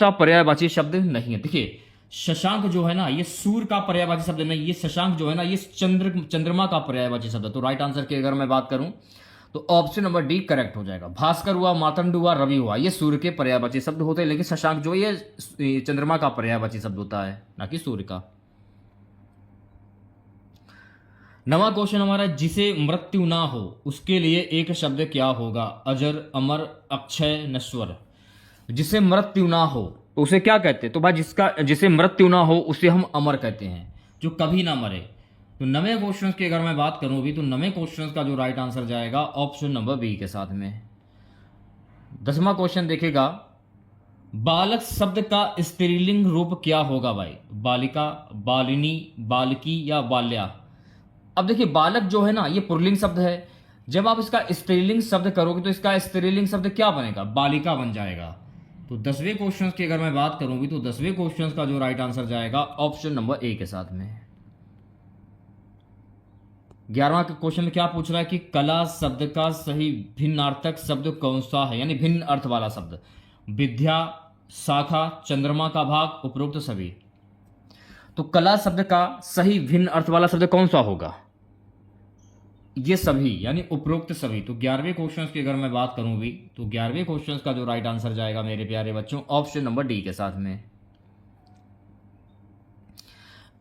सा पर्यायवाची शब्द नहीं है। देखिए शशांक जो है ना ये सूर्य का पर्यायवाची शब्द नहीं, ये शशांक जो है ना ये चंद्रमा का पर्यायवाची शब्द है। तो राइट आंसर की अगर मैं बात करूं तो ऑप्शन नंबर डी करेक्ट हो जाएगा। भास्कर हुआ, मार्तंड हुआ, रवि हुआ, ये सूर्य के पर्यायवाची शब्द होते हैं, लेकिन शशांक जो है ये चंद्रमा का पर्यायवाची शब्द होता है, ना कि सूर्य का। नवा क्वेश्चन हमारा, जिसे मृत्यु ना हो उसके लिए एक शब्द क्या होगा? अजर, अमर, अक्षय, नश्वर। जिसे मृत्यु ना हो तो उसे क्या कहते हैं? तो भाई जिसे मृत्यु ना हो उसे हम अमर कहते हैं, जो कभी ना मरे। तो नवे क्वेश्चन की अगर मैं बात करूं भी तो नवे क्वेश्चन का जो राइट आंसर जाएगा ऑप्शन नंबर बी के साथ में। 10वां क्वेश्चन देखेगा, बालक शब्द का स्त्रीलिंग रूप क्या होगा भाई? बालिका, बालिनी, बालकी या बाल्या। अब देखिए बालक जो है ना ये पुल्लिंग शब्द है, जब आप इसका स्त्रीलिंग शब्द करोगे तो इसका स्त्रीलिंग शब्द क्या बनेगा? बालिका बन जाएगा। तो 10वें क्वेश्चन की अगर मैं बात करूंगी तो 10वें क्वेश्चन का जो राइट आंसर जाएगा ऑप्शन नंबर ए के साथ में। 11वां क्वेश्चन में क्या पूछ रहा है कि कला शब्द का सही भिन्नार्थक शब्द कौन सा है, यानी भिन्न अर्थ वाला शब्द? विद्या, शाखा, चंद्रमा का भाग, उपरोक्त सभी। तो कला शब्द का सही भिन्न अर्थ वाला शब्द कौन सा होगा? ये सभी, यानी उपरोक्त सभी। तो 11वें क्वेश्चन की अगर मैं बात करूं भी तो 11वें क्वेश्चन का जो राइट आंसर जाएगा मेरे प्यारे बच्चों ऑप्शन नंबर डी के साथ में।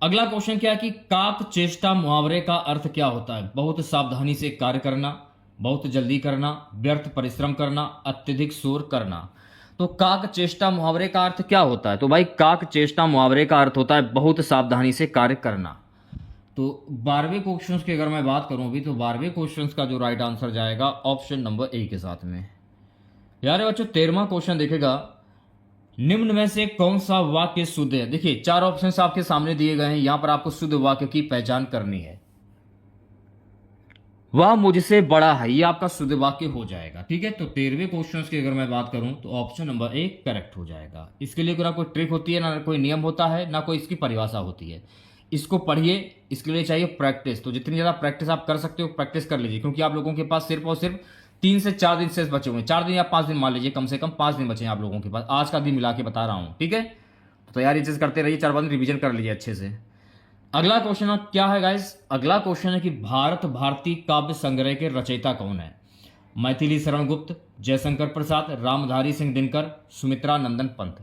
अगला क्वेश्चन क्या है कि काक चेष्टा मुहावरे का अर्थ क्या होता है? बहुत सावधानी से कार्य करना, बहुत जल्दी करना, व्यर्थ परिश्रम करना, अत्यधिक शोर करना। तो काक चेष्टा मुहावरे का अर्थ क्या होता है? तो भाई काक चेष्टा मुहावरे का अर्थ होता है बहुत सावधानी से कार्य करना। तो 12वें क्वेश्चन की अगर मैं बात करूं भी तो 12वें क्वेश्चन का जो राइट आंसर जाएगा ऑप्शन नंबर ए के साथ में। यार बच्चों 13वां क्वेश्चन देखेगा, निम्न में से कौन सा वाक्य शुद्ध है? देखिए 4 ऑप्शंस आपके सामने दिए गए हैं, यहां पर आपको शुद्ध वाक्य की पहचान करनी है। वह मुझसे बड़ा है, ये आपका शुद्ध वाक्य हो जाएगा। ठीक है, तो 13वें क्वेश्चन की अगर मैं बात करूं तो ऑप्शन नंबर ए करेक्ट हो जाएगा। इसके लिए ना कोई ट्रिक होती है, ना कोई नियम होता है, ना कोई इसकी परिभाषा होती है। इसको पढ़िए, इसके लिए चाहिए प्रैक्टिस। तो जितनी ज़्यादा प्रैक्टिस आप कर सकते हो प्रैक्टिस कर लीजिए, क्योंकि आप लोगों के पास सिर्फ और सिर्फ 3 से 4 दिन शेष बचे हुए हैं। 4 दिन या 5 दिन मान लीजिए, कम से कम 5 दिन बचे हैं आप लोगों के पास। आज का दिन मिला के बता रहा हूँ, ठीक है। तो तैयारी चीज करते रहिए, 4 दिन रिविजन कर लीजिए अच्छे से। अगला क्वेश्चन क्या है गाइस? अगला क्वेश्चन है कि भारत भारती काव्य संग्रह के रचयिता कौन है? मैथिली शरण गुप्त, जयशंकर प्रसाद, रामधारी सिंह दिनकर, सुमित्रा नंदन पंत।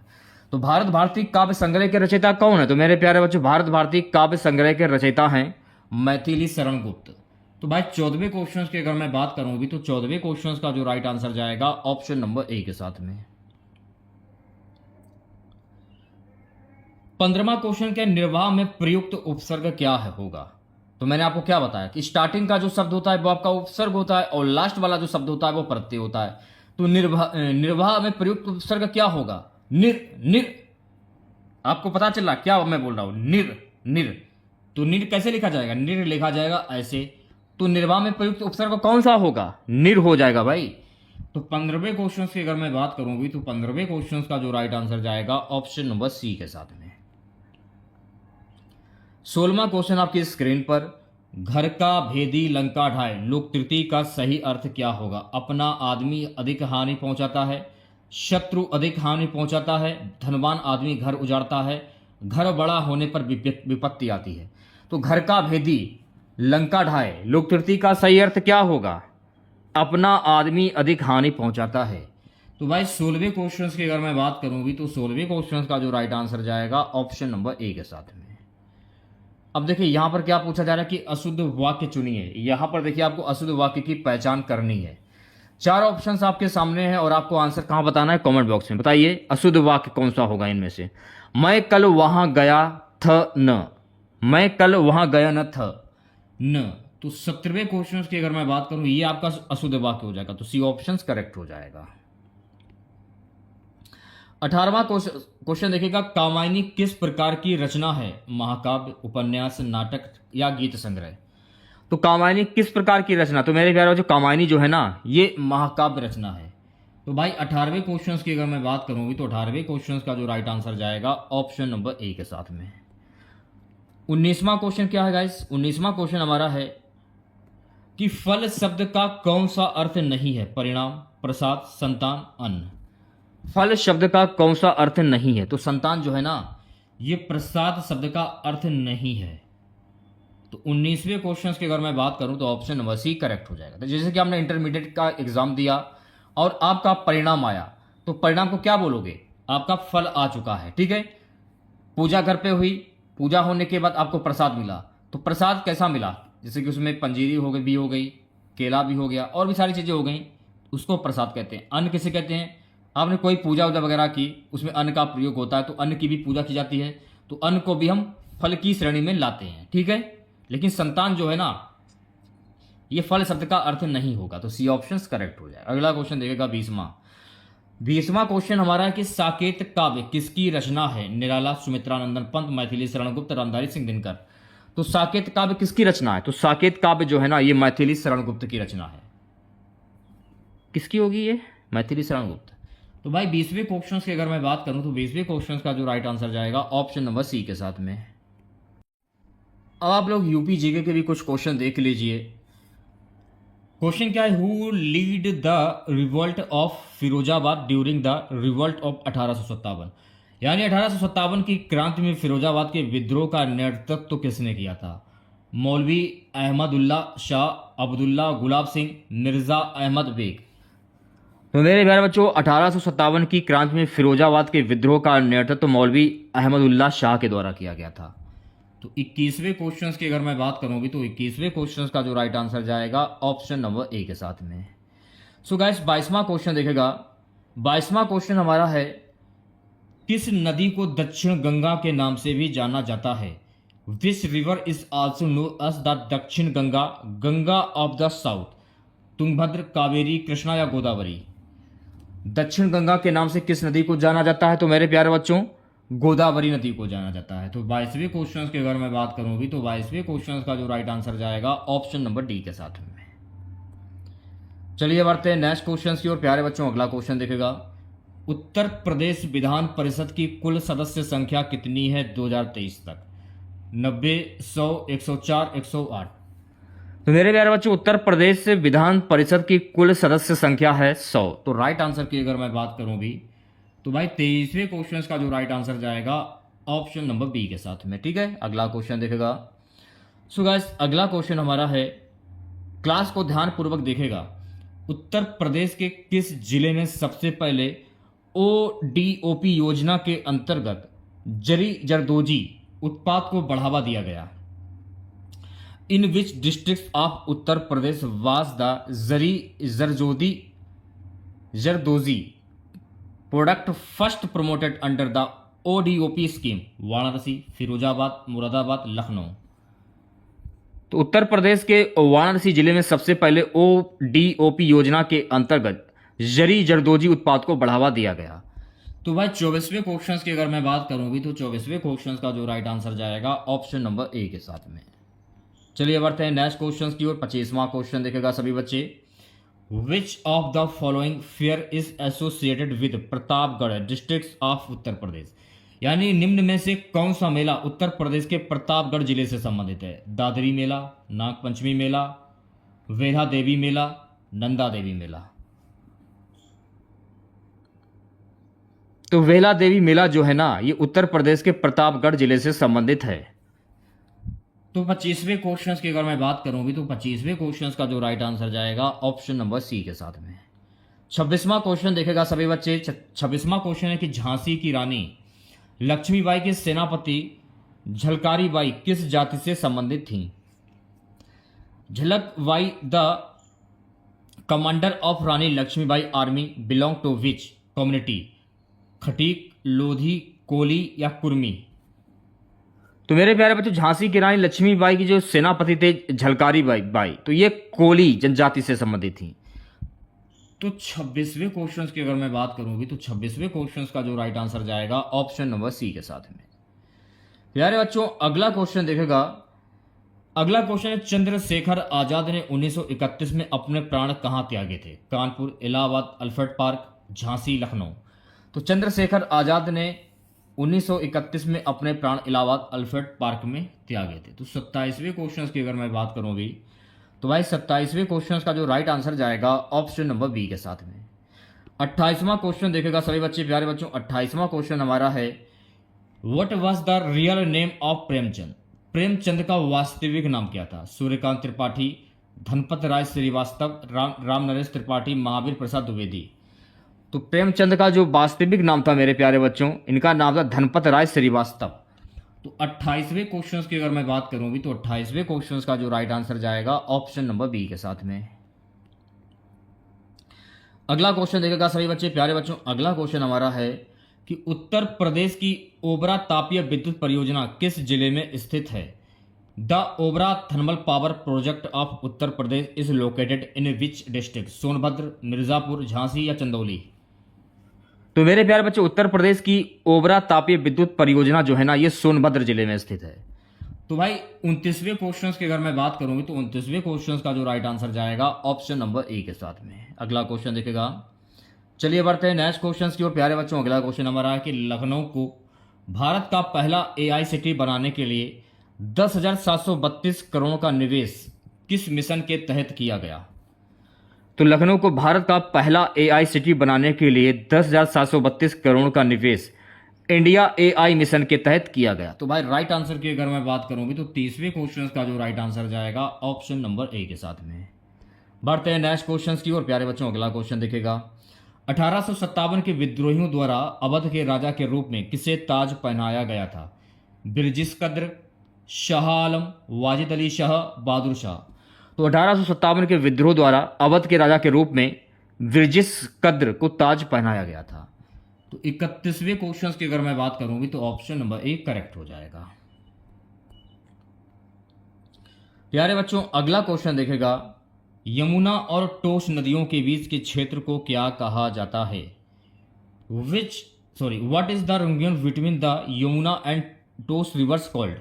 तो भारत भारती काव्य संग्रह के रचयिता कौन है? तो मेरे प्यारे बच्चों भारत भारती काव्य संग्रह के रचयिता हैं मैथिली शरण गुप्त। तो भाई 14वें क्वेश्चन की अगर मैं बात करूं भी तो 14वें क्वेश्चन का जो राइट आंसर जाएगा ऑप्शन नंबर ए के साथ में। 15वां क्वेश्चन के निर्वाह में प्रयुक्त उपसर्ग क्या है होगा? तो मैंने आपको क्या बताया कि स्टार्टिंग का जो शब्द होता है वो आपका उपसर्ग होता है और लास्ट वाला जो शब्द होता है वो प्रत्यय होता है। तो निर्वाह में प्रयुक्त उपसर्ग क्या होगा? निर। आपको पता चला क्या मैं बोल रहा हूं? निर। तो निर कैसे लिखा जाएगा? निर लिखा जाएगा ऐसे। तो निर्वाह में प्रयुक्त उपसर्ग कौन सा होगा? निर हो जाएगा भाई। तो 15वें क्वेश्चन की अगर मैं बात करूंगी तो 15वें क्वेश्चन का जो राइट आंसर जाएगा ऑप्शन नंबर सी के साथ में। 16वां क्वेश्चन आपकी स्क्रीन पर, घर का भेदी लंका ढाए लोक तृतीय का सही अर्थ क्या होगा? अपना आदमी अधिक हानि पहुंचाता है, शत्रु अधिक हानि पहुंचाता है, धनवान आदमी घर उजाड़ता है, घर बड़ा होने पर विपत्ति आती है। तो घर का भेदी लंका ढाए लोक तृतीय का सही अर्थ क्या होगा? अपना आदमी अधिक हानि पहुंचाता है। तो भाई 16वें क्वेश्चन की अगर मैं बात करूंगी तो 16वें क्वेश्चन का जो राइट आंसर जाएगा ऑप्शन नंबर ए के साथ में। अब देखिए यहां पर क्या पूछा जा रहा है कि अशुद्ध वाक्य चुनिए। यहां पर देखिए आपको अशुद्ध वाक्य की पहचान करनी है। 4 ऑप्शंस आपके सामने हैं और आपको आंसर कहां बताना है? कमेंट बॉक्स में बताइए अशुद्ध वाक्य कौन सा होगा इनमें से। मैं कल वहां गया था न, मैं कल वहां गया न था न। तो 17वें क्वेश्चन की अगर मैं बात करूं ये आपका अशुद्ध वाक्य हो जाएगा, तो सी ऑप्शन करेक्ट हो जाएगा। 18वां क्वेश्चन देखिएगा, कामायनी किस प्रकार की रचना है? महाकाव्य, उपन्यास, नाटक या गीत संग्रह। तो कामायनी किस प्रकार की रचना? तो मेरे प्यारे जो कामायनी जो है ना ये महाकाव्य रचना है। तो भाई 18वें क्वेश्चन की अगर मैं बात करूंगी तो 18वें क्वेश्चन का जो राइट आंसर जाएगा ऑप्शन नंबर ए के साथ में। 19वां क्वेश्चन क्या है गाइस? 19वां क्वेश्चन हमारा है कि फल शब्द का कौन सा अर्थ नहीं है? परिणाम, प्रसाद, संतान, अन्न। फल शब्द का कौन सा अर्थ नहीं है? तो संतान जो है ना, ये प्रसाद शब्द का अर्थ नहीं है। तो 19वें क्वेश्चन की अगर मैं बात करूं तो ऑप्शन नंबर सी करेक्ट हो जाएगा। तो जैसे कि आपने इंटरमीडिएट का एग्जाम दिया और आपका परिणाम आया, तो परिणाम को क्या बोलोगे? आपका फल आ चुका है, ठीक है। पूजा घर पे हुई, पूजा होने के बाद आपको प्रसाद मिला, तो प्रसाद कैसा मिला? जैसे कि उसमें पंजीरी हो गई, भी हो गई, केला भी हो गया, और भी सारी चीज़ें हो गई, उसको प्रसाद कहते हैं। अन्न किसे कहते हैं? आपने कोई पूजा वूजा वगैरह की, उसमें अन्न का प्रयोग होता है, तो अन्न की भी पूजा की जाती है, तो अन्न को भी हम फल की श्रेणी में लाते हैं, ठीक है। लेकिन संतान जो है ना, ये फल शब्द का अर्थ नहीं होगा, तो सी ऑप्शन करेक्ट हो जाए। अगला क्वेश्चन देखेगा 20वां क्वेश्चन हमारा है कि साकेत काव्य किसकी रचना है? निराला, सुमित्रानंदन पंत, मैथिली शरण गुप्त, रामधारी सिंह दिनकर। तो साकेत काव्य किसकी रचना है? तो साकेत काव्य जो है ना, ये मैथिली शरण गुप्त की रचना है। किसकी होगी ये? मैथिली शरण गुप्त। तो भाई 20वें क्वेश्चन की अगर मैं बात करूं तो 20वें क्वेश्चन का जो राइट आंसर जाएगा ऑप्शन नंबर सी के साथ में। अब आप लोग यूपी जीके के भी कुछ क्वेश्चन देख लीजिए। क्वेश्चन क्या है? Who lead the revolt of Firozabad during the revolt of 1857? यानी 1857 की क्रांति में फिरोजाबाद के विद्रोह का नेतृत्व किसने किया था? मौलवी अहमदुल्ला शाह, अब्दुल्ला गुलाब सिंह, मिर्जा अहमद बेग। तो मेरे प्यारे बच्चों, 1857 की क्रांति में फिरोजाबाद के विद्रोह का नेतृत्व मौलवी अहमदुल्ला शाह के द्वारा किया गया था। तो 21वें क्वेश्चन की अगर मैं बात करूं भी तो 21वें क्वेश्चन का जो राइट आंसर जाएगा ऑप्शन नंबर ए के साथ में। सो गाइस 22वां क्वेश्चन देखेगा। 22वां क्वेश्चन हमारा है, किस नदी को दक्षिण गंगा के नाम से भी जाना जाता है? This river is also known as the Dakshin Ganga, Ganga of the south, Tungabhadra, Kaveri, Krishna या गोदावरी। दक्षिण गंगा के नाम से किस नदी को जाना जाता है? तो मेरे प्यारे बच्चों, गोदावरी नदी को जाना जाता है। तो 22वें क्वेश्चन की अगर मैं बात करूं भी तो 22वें क्वेश्चन का जो राइट आंसर जाएगा ऑप्शन नंबर डी के साथ में। चलिए बढ़ते हैं नेक्स्ट क्वेश्चन की ओर। प्यारे बच्चों, अगला क्वेश्चन देखेगा, उत्तर प्रदेश विधान परिषद की कुल सदस्य संख्या कितनी है 2023 तक? 90, 100, 104, 108। तो मेरे प्यारे बच्चों, उत्तर प्रदेश विधान परिषद की कुल सदस्य संख्या है 100। तो राइट आंसर की अगर मैं बात करूं भी तो भाई 23वें क्वेश्चन का जो राइट आंसर जाएगा ऑप्शन नंबर बी के साथ में, ठीक है। अगला क्वेश्चन देखेगा। सो गाइस अगला क्वेश्चन हमारा है, क्लास को ध्यान पूर्वक देखेगा, उत्तर प्रदेश के किस जिले में सबसे पहले ओडीओपी योजना के अंतर्गत जरी जरदोजी उत्पाद को बढ़ावा दिया गया? In which district of Uttar Pradesh was the zari zardozi product first promoted under the ODOP scheme? Varanasi, Firozabad, Moradabad, Lucknow. तो उत्तर प्रदेश के वाराणसी जिले में सबसे पहले ओडीओपी योजना के अंतर्गत जरी जरदोजी उत्पाद को बढ़ावा दिया गया। तो भाई 24वें क्वेश्चन की अगर मैं बात करूंगी तो 24वें क्वेश्चन का जो राइट आंसर जाएगा ऑप्शन नंबर ए के साथ में। चलिए बढ़ते हैं नेक्स्ट क्वेश्चन की ओर। 25वां क्वेश्चन देखेगा सभी बच्चे। Which of the following fair is associated with Pratapgarh district of Uttar Pradesh? यानी निम्न में से कौन सा मेला उत्तर प्रदेश के प्रतापगढ़ जिले से संबंधित है? दादरी मेला, नागपंचमी मेला, वेला देवी मेला, नंदा देवी मेला। तो वेला देवी मेला जो है ना, ये उत्तर प्रदेश के प्रतापगढ़ जिले से संबंधित है। तो 25वें क्वेश्चन की अगर मैं बात करूं भी तो 25वें क्वेश्चन का जो राइट आंसर जाएगा ऑप्शन नंबर सी के साथ में। 26वां क्वेश्चन देखेगा सभी बच्चे। 26वां क्वेश्चन है कि झांसी की रानी लक्ष्मीबाई के सेनापति झलकारी बाई किस जाति से संबंधित थी? Jhalkaribai the commander of Rani Lakshmibai army belong to which community? Khatik, Lodhi, Koli या कुर्मी? तो मेरे प्यारे बच्चों, झांसी की रानी लक्ष्मीबाई की जो सेनापति थे झलकारी बाई, तो ये कोली जनजाति से संबंधित थी। तो 26वें क्वेश्चन की अगर मैं बात करूंगी तो 26वें क्वेश्चन का जो राइट आंसर जाएगा ऑप्शन नंबर सी के साथ में। प्यारे बच्चों अगला क्वेश्चन देखेगा। अगला क्वेश्चन है, चंद्रशेखर आजाद ने 1931 में अपने प्राण कहां त्यागे थे? Kanpur, Allahabad, Alfred park, Jhansi, Lucknow. तो चंद्रशेखर आजाद ने 1931 में अपने प्राण इलाहाबाद अल्फ्रेड पार्क में त्यागे थे। तो 27वें क्वेश्चन की अगर मैं बात करूंगी तो भाई 27वें क्वेश्चन का जो राइट आंसर जाएगा ऑप्शन नंबर बी के साथ में। 28वां क्वेश्चन देखेगा सभी बच्चे प्यारे बच्चों। 28वां क्वेश्चन हमारा है, what was the real name of Premchand? Premchand का वास्तविक नाम क्या था? सूर्यकांत त्रिपाठी, धनपत राय श्रीवास्तव, राम नरेश त्रिपाठी, महावीर प्रसाद द्विवेदी। तो प्रेमचंद का जो वास्तविक नाम था मेरे प्यारे बच्चों, इनका नाम था धनपत राय श्रीवास्तव। तो 28वें क्वेश्चन की अगर मैं बात करूं भी तो 28वें क्वेश्चन का जो राइट आंसर जाएगा ऑप्शन नंबर बी के साथ में। अगला क्वेश्चन देखेगा सभी बच्चे प्यारे बच्चों। अगला क्वेश्चन हमारा है कि उत्तर प्रदेश की ओबरा तापीय विद्युत परियोजना किस जिले में स्थित है? The Obra thermal power project of Uttar Pradesh is located in which district? Sonbhadra, Mirzapur, Jhansi या चंदौली? तो मेरे प्यारे बच्चे उत्तर प्रदेश की ओबरा तापीय विद्युत परियोजना जो है ना, ये सोनभद्र जिले में स्थित है। तो भाई 29वें क्वेश्चन की अगर मैं बात करूंगी तो 29वें क्वेश्चन का जो राइट आंसर जाएगा ऑप्शन नंबर ए के साथ में। अगला क्वेश्चन देखेगा, चलिए बढ़ते हैं नेक्स्ट क्वेश्चन की ओर प्यारे बच्चों। अगला क्वेश्चन हमारा है कि लखनऊ को भारत का पहला AI सिटी बनाने के लिए 10,732 करोड़ का निवेश किस मिशन के तहत किया गया? तो लखनऊ को भारत का पहला AI सिटी बनाने के लिए 10,732 करोड़ का निवेश इंडिया AI मिशन के तहत किया गया। तो भाई राइट आंसर की अगर मैं बात करूंगी तो 30वें क्वेश्चन का जो राइट आंसर जाएगा ऑप्शन नंबर ए के साथ में। बढ़ते हैं नेक्स्ट क्वेश्चन की ओर प्यारे बच्चों। अगला क्वेश्चन देखेगा, 1857 के विद्रोहियों द्वारा अवध के राजा के रूप में किसे ताज पहनाया गया था? बिरजिस कद्र, शाह आलम, वाजिद अली शाह, बहादुर शाह। तो 1857 के विद्रोह द्वारा अवध के राजा के रूप में बिरजिस कद्र को ताज पहनाया गया था। तो 31वें क्वेश्चन की अगर मैं बात करूंगी तो ऑप्शन नंबर ए करेक्ट हो जाएगा। प्यारे बच्चों अगला क्वेश्चन देखेगा, यमुना और टोस नदियों के बीच के क्षेत्र को क्या कहा जाता है? What is the region between the Yamuna and Tons rivers called?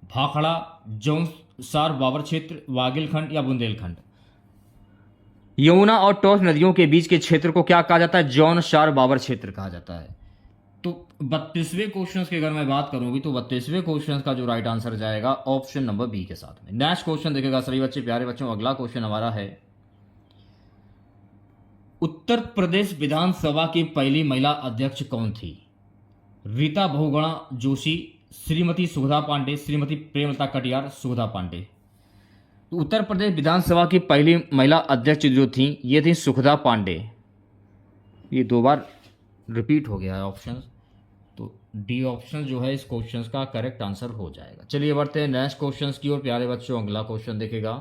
Bhakhra, Jaunsar Bawar क्षेत्र, वागिलखंड या बुंदेलखंड? यमुना और टोस नदियों के बीच के क्षेत्र को क्या कहा जाता है? जौनसार बाबर क्षेत्र कहा जाता है। तो 32वें क्वेश्चन की अगर मैं बात करूंगी तो 32वें क्वेश्चन का जो राइट आंसर जाएगा ऑप्शन नंबर बी के साथ में। नेक्स्ट क्वेश्चन देखेगा सभी बच्चे प्यारे बच्चों। अगला क्वेश्चन हमारा है, उत्तर प्रदेश विधानसभा की पहली महिला अध्यक्ष कौन थी? रीता बहुगुणा जोशी, श्रीमती सुधा पांडे, श्रीमती प्रेमलता कटियार, सुधा पांडे। तो उत्तर प्रदेश विधानसभा की पहली महिला अध्यक्ष जो थी ये थी सुखदा पांडे। ये 2 बार रिपीट हो गया है ऑप्शन, तो डी ऑप्शन जो है इस क्वेश्चन का करेक्ट आंसर हो जाएगा। चलिए बढ़ते हैं नेक्स्ट क्वेश्चन की ओर प्यारे बच्चों। अगला क्वेश्चन देखेगा,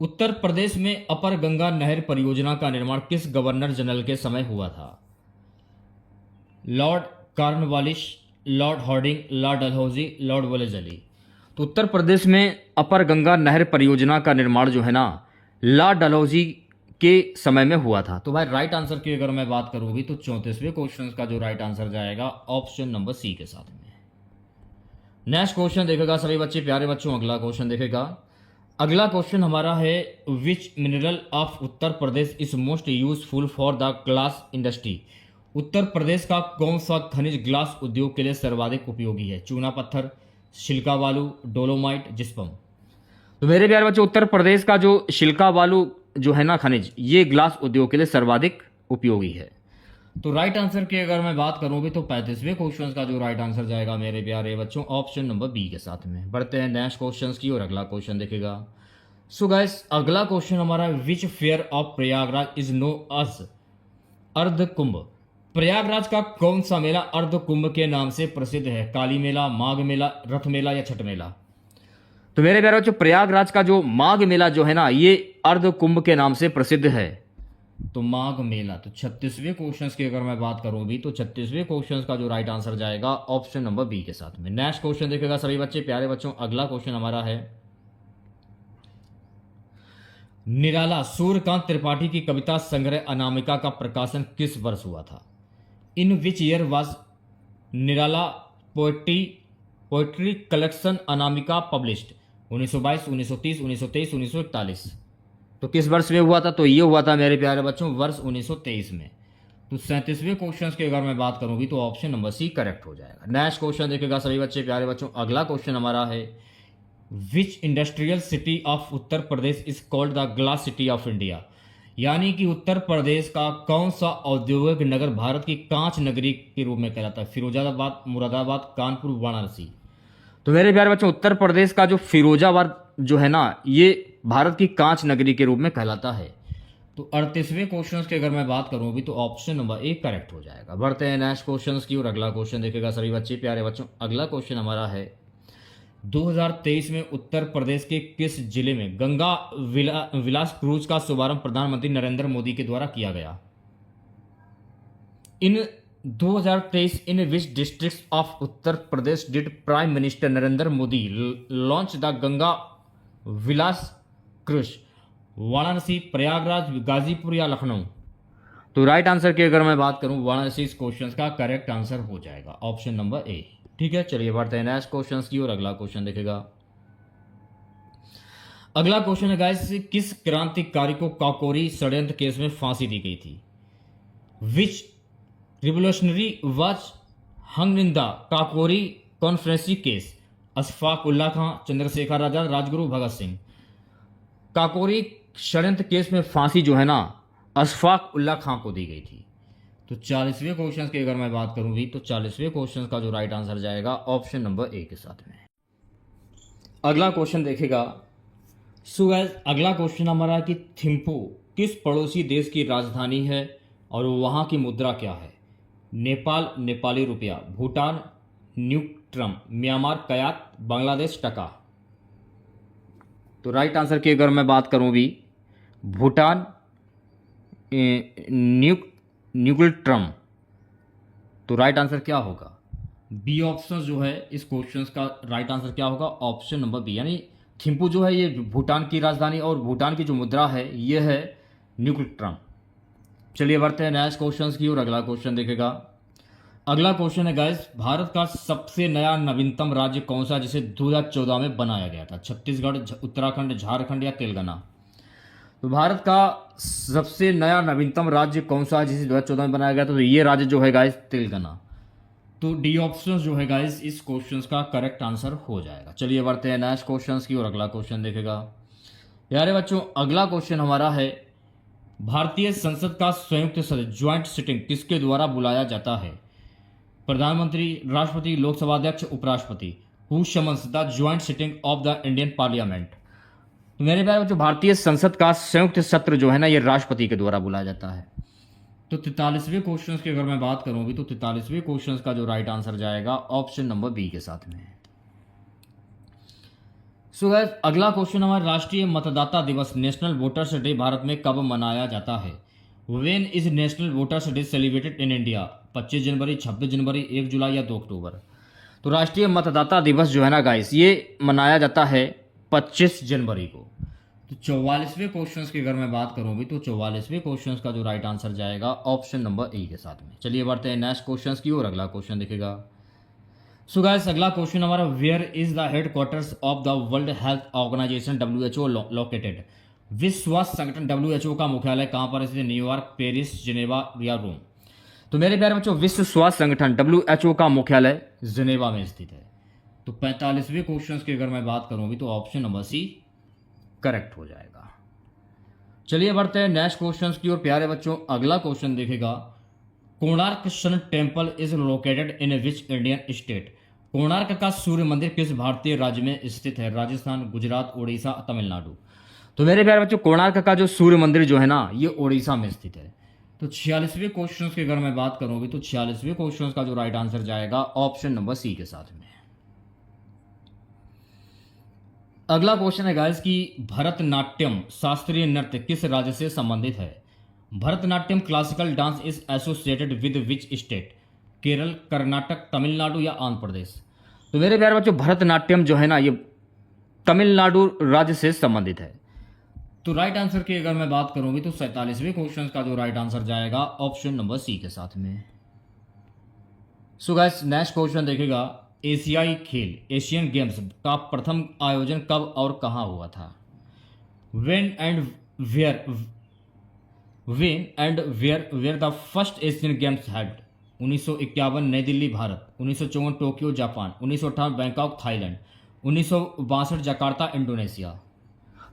उत्तर प्रदेश में अपर गंगा नहर परियोजना का निर्माण किस गवर्नर जनरल के समय हुआ था? Lord Cornwallis, Lord Harding, Lord Dalhousie, Lord Wellesley. तो उत्तर प्रदेश में अपर गंगा नहर परियोजना का निर्माण जो है ना लॉर्ड डलहौजी के समय में हुआ था। तो भाई राइट आंसर की अगर मैं बात करूंगी तो 34वें क्वेश्चन का जो राइट आंसर जाएगा ऑप्शन नंबर सी के साथ में। नेक्स्ट क्वेश्चन देखेगा सभी बच्चे प्यारे बच्चों। अगला क्वेश्चन देखेगा, अगला क्वेश्चन हमारा है, which mineral of Uttar Pradesh is most useful for the glass industry? Uttar Pradesh का कौन सा खनिज ग्लास उद्योग के लिए सर्वाधिक उपयोगी है? चूना पत्थर, सिलिका बालू, डोलोमाइट, जिप्सम। तो मेरे प्यारे बच्चों उत्तर प्रदेश का जो सिलिका बालू जो है ना खनिज, ये ग्लास उद्योग के लिए सर्वाधिक उपयोगी है। तो राइट आंसर की अगर मैं बात करूंगी तो 35वें क्वेश्चन का जो राइट आंसर जाएगा मेरे प्यारे बच्चों ऑप्शन नंबर बी के साथ में। बढ़ते हैं नेक्स्ट क्वेश्चन की और अगला क्वेश्चन देखेगा। सो गाइस अगला क्वेश्चन हमारा, which fair of Prayagraj is known as Ardh Kumbh? Prayagraj का कौन सा मेला अर्ध कुंभ के नाम से प्रसिद्ध है? काली मेला, माघ मेला, रथ मेला या छठ मेला? तो मेरे प्यारे बच्चों प्रयागराज का जो माघ मेला जो है ना ये अर्ध कुंभ के नाम से प्रसिद्ध है, तो माघ मेला। तो 36वें क्वेश्चन की अगर मैं बात करूं भी तो 36वें क्वेश्चन का जो राइट आंसर जाएगा ऑप्शन नंबर बी के साथ में। नेक्स्ट क्वेश्चन देखेगा सभी बच्चे प्यारे बच्चों। अगला क्वेश्चन हमारा है, निराला सूर्यकांत त्रिपाठी की कविता संग्रह अनामिका का प्रकाशन किस वर्ष हुआ था? In which year was Nirala poetry collection Anamika published? 1922, 1930, 1923, 1941। तो किस वर्ष में हुआ था? तो ये हुआ था मेरे प्यारे बच्चों वर्ष 1923 में। तो 37वें क्वेश्चन की अगर मैं बात करूंगी तो ऑप्शन नंबर सी करेक्ट हो जाएगा। नेक्स्ट क्वेश्चन देखेगा सभी बच्चे प्यारे बच्चों। अगला क्वेश्चन हमारा है, which industrial city of Uttar Pradesh is called the glass city of India? यानी कि उत्तर प्रदेश का कौन सा औद्योगिक नगर भारत की कांच नगरी के रूप में कहलाता है? फिरोजाबाद, मुरादाबाद, कानपुर, वाराणसी। तो मेरे प्यारे बच्चों, उत्तर प्रदेश का जो फिरोजाबाद जो है ना, ये भारत की कांच नगरी के रूप में कहलाता है। तो 38वें क्वेश्चन की अगर मैं बात करूं भी तो ऑप्शन नंबर ए करेक्ट हो जाएगा। बढ़ते हैं नेक्स्ट क्वेश्चन की और अगला क्वेश्चन देखेगा सभी बच्चे प्यारे बच्चों। अगला क्वेश्चन हमारा है 2023 में उत्तर प्रदेश के किस जिले में गंगा विलास क्रूज का शुभारंभ प्रधानमंत्री नरेंद्र मोदी के द्वारा किया गया? In 2023 in which districts of Uttar Pradesh did prime minister Narendra Modi launch the Ganga Vilas cruise? Varanasi, Prayagraj, Ghazipur या लखनऊ? तो राइट आंसर की अगर मैं बात करूं, वाराणसी इस क्वेश्चन का करेक्ट आंसर हो जाएगा, ऑप्शन नंबर ए। ठीक है, चलिए बढ़ते हैं नेक्स्ट क्वेश्चन की और अगला क्वेश्चन देखेगा। अगला क्वेश्चन है गाइस, किस क्रांतिकारी को काकोरी षड्यंत्र केस में फांसी दी गई थी? Which revolutionary was hung in the Kakori conspiracy case? Ashfaq Ullah Khan, Chandrashekhar Azad, Rajguru Bhagat Singh? Kakori षड्यंत्र केस में फांसी जो है ना, अशफाक उल्ला खां को दी गई थी। तो 40वें क्वेश्चन की अगर मैं बात करूं भी तो 40वें क्वेश्चन का जो राइट आंसर जाएगा ऑप्शन नंबर ए के साथ में। अगला क्वेश्चन देखेगा। सो गाइस, अगला क्वेश्चन हमारा कि थिम्पू किस पड़ोसी देश की राजधानी है और वहां की मुद्रा क्या है? नेपाल नेपाली रुपया, भूटान न्यूट्रम, म्यांमार कयात, बांग्लादेश टका? तो राइट आंसर की अगर मैं बात करूं भी, भूटान न्यूट्रम। तो राइट आंसर क्या होगा? बी ऑप्शन जो है इस क्वेश्चन का राइट आंसर क्या होगा? ऑप्शन नंबर बी, यानी थिम्पू जो है ये भूटान की राजधानी और भूटान की जो मुद्रा है ये है न्यूट्रम। चलिए बढ़ते हैं नेक्स्ट क्वेश्चन की और अगला क्वेश्चन देखेगा। अगला क्वेश्चन है गाइस, भारत का सबसे नया नवीनतम राज्य कौन सा जिसे 2014 में बनाया गया था? छत्तीसगढ़, उत्तराखंड, झारखंड या तेलंगाना? तो भारत का सबसे नया नवीनतम राज्य कौन सा है जिसे 2014 में बनाया गया था? तो ये राज्य जो है गाइस तेलंगाना। तो डी ऑप्शन जो है गाइस इस क्वेश्चन का करेक्ट आंसर हो जाएगा। चलिए बढ़ते हैं नेक्स्ट क्वेश्चन की और अगला क्वेश्चन देखेगा। यारे बच्चों, अगला क्वेश्चन हमारा है, भारतीय संसद का संयुक्त सदन ज्वाइंट सिटिंग किसके द्वारा बुलाया जाता है? प्रधानमंत्री, राष्ट्रपति, लोकसभा अध्यक्ष, उपराष्ट्रपति? Who summons the joint sitting of the Indian parliament? तो मेरे प्यारे बच्चों, भारतीय संसद का संयुक्त सत्र जो है ना ये राष्ट्रपति के द्वारा बुलाया जाता है। तो 43वें क्वेश्चन की अगर मैं बात करूं भी तो 43वें क्वेश्चन का जो राइट आंसर जाएगा ऑप्शन नंबर बी के साथ में। सो गाइस, अगला क्वेश्चन हमारा, राष्ट्रीय मतदाता दिवस नेशनल वोटर्स डे भारत में कब मनाया जाता है? When is national voters day celebrated in India? 25 जनवरी, 26 जनवरी, 1 जुलाई या 2 अक्टूबर? तो राष्ट्रीय मतदाता दिवस जो है ना गाइस ये मनाया जाता है 25 जनवरी को। तो 44वें क्वेश्चन की अगर मैं बात करूं भी तो 44वें क्वेश्चन का जो राइट आंसर जाएगा ऑप्शन नंबर ए के साथ में। चलिए बढ़ते हैं नेक्स्ट क्वेश्चन की और अगला क्वेश्चन देखेगा। सो गाइस, अगला क्वेश्चन हमारा, where is the headquarters of the world health organisation WHO located? विश्व स्वास्थ्य संगठन WHO का मुख्यालय कहां पर स्थित है? न्यूयॉर्क, पेरिस, जिनेवा या रोम? तो मेरे प्यारे बच्चों, विश्व स्वास्थ्य संगठन WHO का मुख्यालय जिनेवा में स्थित है। तो 45वें क्वेश्चन की अगर मैं बात करूं भी तो ऑप्शन नंबर सी करेक्ट हो जाएगा। चलिए बढ़ते हैं नेक्स्ट क्वेश्चन की और प्यारे बच्चों, अगला क्वेश्चन देखेगा, Konark sun temple is located in which Indian state? Konark का सूर्य मंदिर किस भारतीय राज्य में स्थित है? राजस्थान, गुजरात, उड़ीसा, तमिलनाडु? तो मेरे प्यारे बच्चों, कोणार्क का जो सूर्य मंदिर जो है ना ये उड़ीसा में स्थित है। तो 46वें क्वेश्चन की अगर मैं बात करूं भी तो 46वें क्वेश्चन का जो राइट आंसर जाएगा ऑप्शन नंबर सी के साथ में। अगला क्वेश्चन है गाइस कि भरतनाट्यम शास्त्रीय नृत्य किस राज्य से संबंधित है? Bharatanatyam classical dance is associated with which state? Kerala, Karnataka, Tamil Nadu या आंध्र प्रदेश? तो मेरे प्यारे बच्चों, भरतनाट्यम जो है ना ये तमिलनाडु राज्य से संबंधित है। तो राइट आंसर की अगर मैं बात करूंगी तो 47वें क्वेश्चन का जो राइट आंसर जाएगा ऑप्शन नंबर सी के साथ में। सो गाइस, नेक्स्ट क्वेश्चन देखेगा, एशियाई खेल एशियन गेम्स का प्रथम आयोजन कब और कहां हुआ था? When and where the first Asian games held? 1951 नई Delhi Bharat, 1954 Tokyo Japan, 1958 Bangkok Thailand, 1962 Jakarta Indonesia?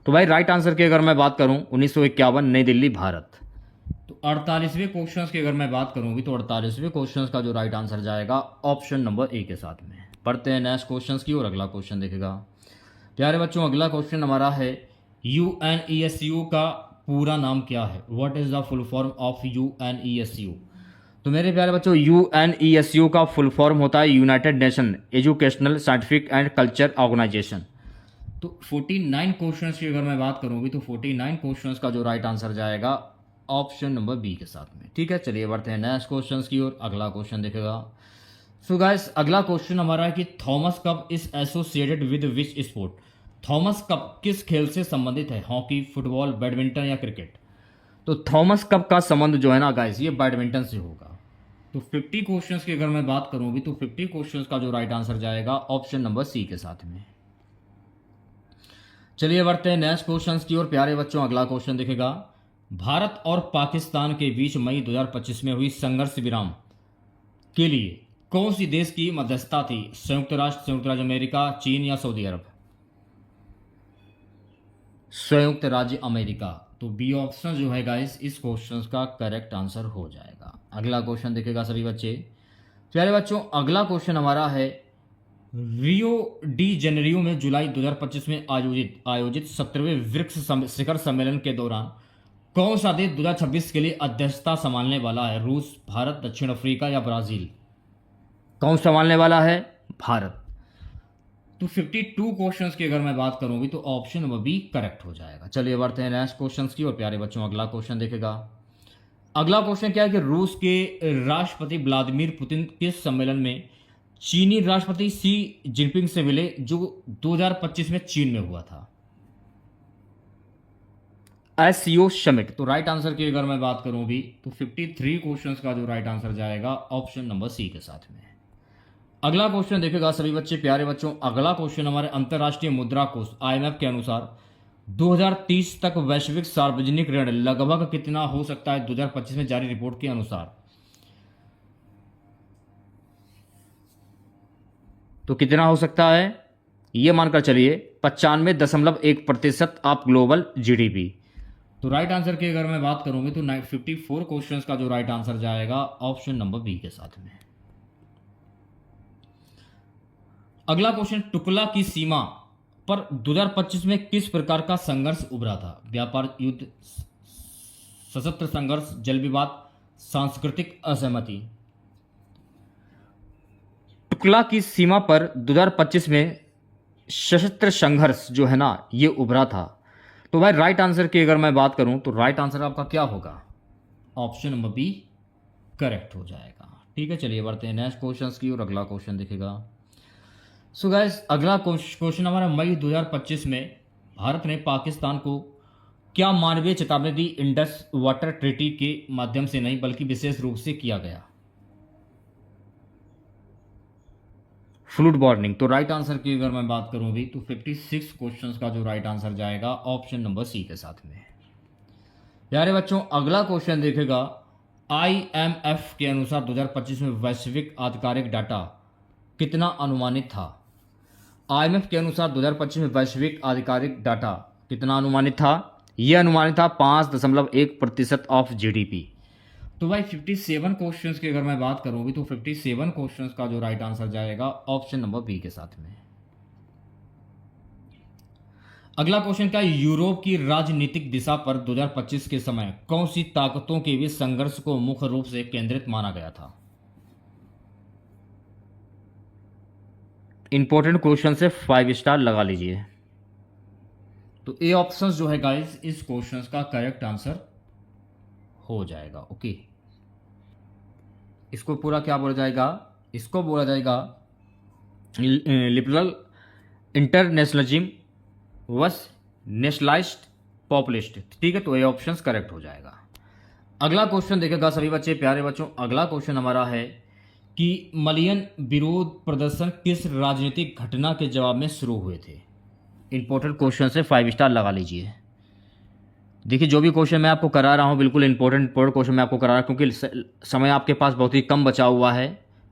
तो भाई राइट आंसर की अगर मैं बात करूं 1951 नई दिल्ली भारत। तो 48वें क्वेश्चन की अगर मैं बात करूंगी तो 48वें क्वेश्चन का जो राइट आंसर जाएगा ऑप्शन नंबर ए के साथ में। पढ़ते हैं नेक्स्ट क्वेश्चन की और अगला क्वेश्चन देखेगा प्यारे बच्चों। अगला क्वेश्चन हमारा है यूएनईएसयू का पूरा नाम क्या है? What is the full form of UNESCO? तो मेरे प्यारे बच्चों यूएनईएसयू का फुल फॉर्म होता है united nation educational scientific and culture organisation. तो 49 क्वेश्चंस की अगर मैं बात करूंगी तो 49 क्वेश्चंस का जो राइट आंसर जाएगा ऑप्शन नंबर बी के साथ में। ठीक है, चलिए बढ़ते हैं नेक्स्ट क्वेश्चंस की ओर। अगला क्वेश्चन देखेगा। सो गाइस अगला क्वेश्चन हमारा है कि Thomas cup is associated with which sport? Thomas cup किस खेल से संबंधित है? हॉकी, फुटबॉल, बैडमिंटन या क्रिकेट? तो थॉमस कप का संबंध जो है ना गाइस ये बैडमिंटन से होगा। तो 50 क्वेश्चंस की अगर मैं बात करूंगी तो 50 क्वेश्चंस का जो राइट आंसर जाएगा ऑप्शन नंबर सी के साथ में। चलिए बढ़ते हैं नेक्स्ट क्वेश्चन की ओर। प्यारे बच्चों अगला क्वेश्चन देखेगा। भारत और पाकिस्तान के बीच मई 2025 में हुई संघर्ष विराम के लिए कौन सी देश की मध्यस्थता थी? संयुक्त राज्य अमेरिका, चीन या सऊदी अरब? संयुक्त राज्य अमेरिका। तो बी ऑप्शन जो है गाइस इस क्वेश्चन का करेक्ट आंसर हो जाएगा। अगला क्वेश्चन देखेगा सभी बच्चे। प्यारे बच्चों अगला क्वेश्चन हमारा है रियो डी जेनेरियो में जुलाई 2025 में आयोजित 17वें ब्रिक्स शिखर सम्मेलन के दौरान कौन सा देश 2026 के लिए अध्यक्षता संभालने वाला है? रूस, भारत, दक्षिण अफ्रीका या ब्राजील? कौन संभालने वाला है? भारत। तो 52 क्वेश्चंस की अगर मैं बात करूंगी तो ऑप्शन नंबर बी करेक्ट हो जाएगा। चलिए बढ़ते हैं नेक्स्ट क्वेश्चंस की और प्यारे बच्चों अगला क्वेश्चन देखेगा। अगला क्वेश्चन क्या है कि रूस के राष्ट्रपति व्लादिमीर पुतिन किस सम्मेलन में चीनी राष्ट्रपति शी जिनपिंग से मिले जो 2025 में चीन में हुआ था? SCO summit. तो राइट आंसर की अगर मैं बात करूं भी तो 53 क्वेश्चंस का जो राइट आंसर जाएगा ऑप्शन नंबर सी के साथ में। अगला क्वेश्चन देखेगा सभी बच्चे प्यारे बच्चों। अगला क्वेश्चन हमारे अंतर्राष्ट्रीय मुद्रा कोष आईएमएफ के अनुसार 2030 तक वैश्विक सार्वजनिक ऋण लगभग कितना हो सकता है 2025 में जारी रिपोर्ट के अनुसार? तो कितना हो सकता है ये मानकर चलिए 95.1% ऑफ ग्लोबल जीडीपी। तो राइट आंसर की अगर मैं बात करूंगी तो 54 क्वेश्चंस का जो राइट आंसर जाएगा ऑप्शन नंबर बी के साथ में। अगला क्वेश्चन टुकला की सीमा पर 2025 में किस प्रकार का संघर्ष उभरा था? व्यापार युद्ध, सशस्त्र संघर्ष, जल विवाद, सांस्कृतिक असहमति? टुकला की सीमा पर 2025 में सशस्त्र संघर्ष जो है ना ये उभरा था। तो भाई राइट आंसर की अगर मैं बात करूं तो राइट आंसर आपका क्या होगा? ऑप्शन नंबर बी करेक्ट हो जाएगा। ठीक है, चलिए बढ़ते हैं नेक्स्ट क्वेश्चन की और अगला क्वेश्चन दिखेगा। सो गाइस अगला क्वेश्चन हमारा मई 2025 में भारत ने पाकिस्तान को क्या मानवीय चेतावनी दी? इंडस वाटर ट्रीटी के माध्यम से नहीं बल्कि विशेष रूप से किया गया फ्लूड वार्निंग। तो राइट आंसर की अगर मैं बात करूं भी तो 56 क्वेश्चंस का जो राइट आंसर जाएगा ऑप्शन नंबर सी के साथ में। प्यारे बच्चों अगला क्वेश्चन देखेगा। आईएमएफ के अनुसार 2025 में वैश्विक आधिकारिक डाटा कितना अनुमानित था? आईएमएफ के अनुसार 2025 में वैश्विक आधिकारिक डाटा कितना अनुमानित था? यह अनुमानित था 5.1% ऑफ जीडीपी। तो भाई 57 क्वेश्चंस की अगर मैं बात करूंगी तो 57 क्वेश्चंस का जो राइट आंसर जाएगा ऑप्शन नंबर बी के साथ में। अगला क्वेश्चन क्या है? यूरोप की राजनीतिक दिशा पर 2025 के समय कौन सी ताकतों के बीच संघर्ष को मुख्य रूप से केंद्रित माना गया था? इंपॉर्टेंट क्वेश्चन से 5 स्टार लगा लीजिए। तो ए ऑप्शन जो है गाइस इस क्वेश्चन का करेक्ट आंसर हो जाएगा। ओके, इसको पूरा क्या बोला जाएगा? इसको बोला जाएगा लिबरल इंटरनेशनलिज्म वस नेशनलाइज्ड पॉपुलिस्ट। ठीक है, तो ये ऑप्शन करेक्ट हो जाएगा। अगला क्वेश्चन देखेगा सभी बच्चे प्यारे बच्चों। अगला क्वेश्चन हमारा है कि मलियन विरोध प्रदर्शन किस राजनीतिक घटना के जवाब में शुरू हुए थे? इंपॉर्टेंट क्वेश्चन से 5 स्टार लगा लीजिए। देखिए जो भी क्वेश्चन मैं आपको करा रहा हूँ बिल्कुल इंपॉर्टेंट क्वेश्चन मैं आपको करा रहा हूँ, क्योंकि समय आपके पास बहुत ही कम बचा हुआ है